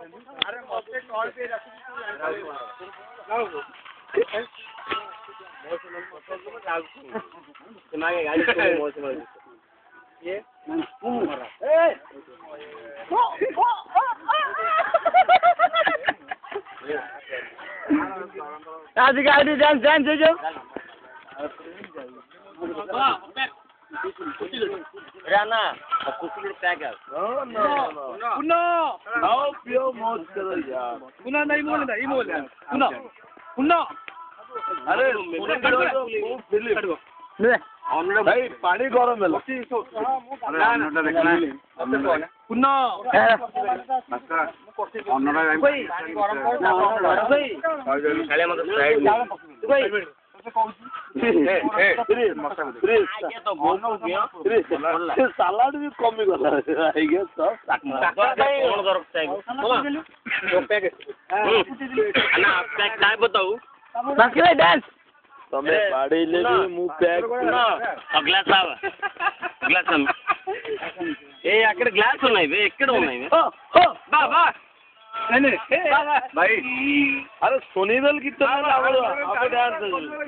अरे मौके कॉल पे रख ये आज गाड़ी डांस डांस जो Rana, कुछ पैक है। पुन्ना आओ पियो मौज करो यार। पुन्ना नहीं बोलना ये बोल पुन्ना पुन्ना अरे भाई पानी गरम है पुन्ना सालाड भी कमी गला आई गेस तो कौन दरक ना पैक काय बताऊ बाकी डांस तमे बाड़ी ले मु पैक अगला साव अगला सम ए अక్కడ గ్లాస్ ఉన్నాయి బే ఎక్కడ ఉన్నాయి బే ఓ బా బా नहीं भाई अरे सोनी दल की तो आप डांस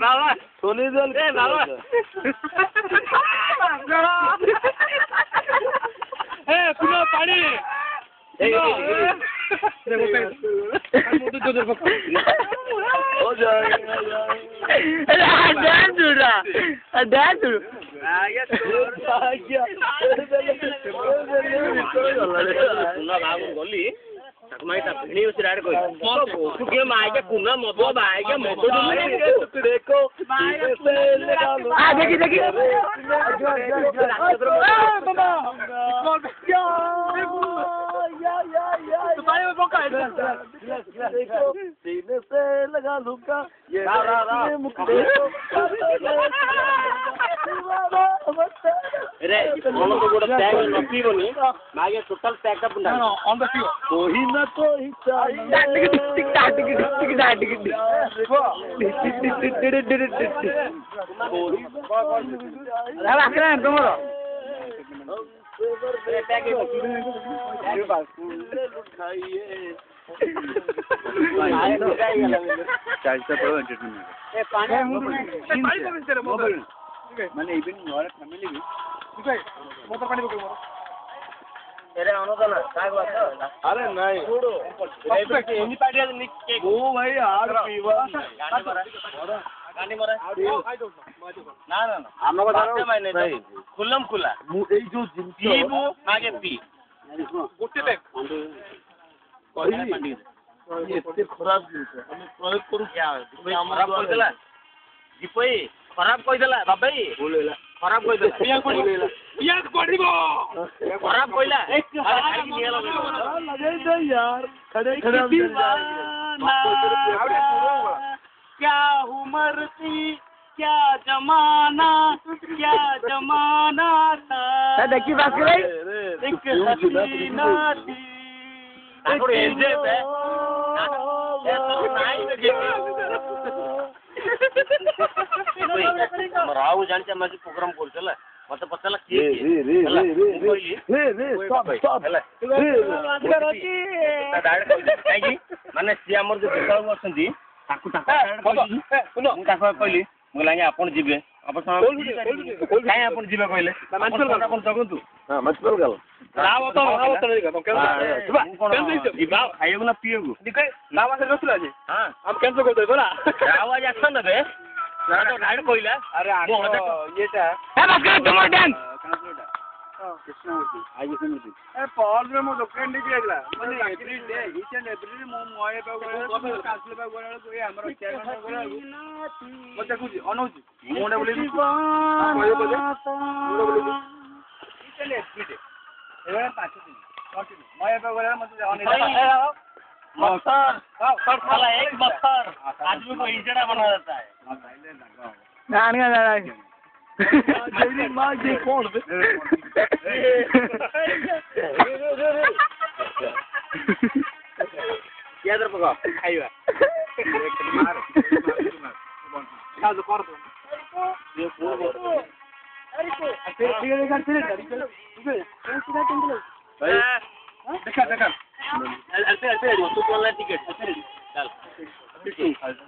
बाबा सोनी दल ए बाबा ए पुन्ना पानी हो जाएगा डांस उड़ा डांस सुना बाबू गली मैं तब नहीं उस रात कोई सुखे मायके कुना मतो बायके मतो देखो आ देखी देखी तुम्हारे में मौका है सीने से लगा लूंगा ये अरे कोनो तो गोटा पैक नपी बनी मागे टोटल पैकअप ना ऑन द फ्यू कोई ना कोई मैंने इवन और फैमिली भी ठीक है मोटर पानी पकड़ मोर अरे अनुदान काय बात अरे नहीं छोड़ो एनी पार्टी निक केक वो भाई यार पीवा गांडी मारे ना ना ना हम लोग नहीं खुल्लम खुला ए जो जिंसी पीबो मागे पी गोटे बैग ये इतने खराब जिंस है हमें प्रयोग करू क्या खराब कोई देला दीपई खराब कोई देला बाबाई बोलेला खराब कोई देला पिया पड़िबो खराब कोइला लगे तो यार खड़े खड़े क्या उम्र थी क्या जमाना था देखी बात करे एक हसीना थी थोड़ी एंजॉय है राहु जानते माझे प्रोग्राम करतला मते पतला के माने सी हमर जो विकाऊ असंदी ताकू कहली मुलांगे आपण जिबे आपण काय आपण जिबे कहले आपण जगंतु हां मचपल गल राव तो जिबा खाइयो ना पियो दिखे नाम से नसला जी हां हम कैंसिल कर दे बरा आवाज आछन ना बे ना तो डाइड कहला अरे येटा ए बस कर तुम डांस कृष्णमूर्ति आज कृष्णमूर्ति ए पॉल में मो दुकान नहीं गेला माने every day each and every day मो मोए पे गोला कासले पे गोला को ए हमर चेयरमैन गोला मो देखु जी अनौजी मोडे बोले कहयो बोले ईच एंड एवरी डे एवे 5 दिन कंटिन्यू मोए पे गोला मत अनिल मक्सर सर साला एक मक्सर आदमी को इजड़ा बना देता है ना जेरी मां जे कौन बे याद रखो खाइबा मार खा दो कर दो ये पूरा अरे को ठीक है देखा चले भाई देखा अरे तू बोलला तिकीट चल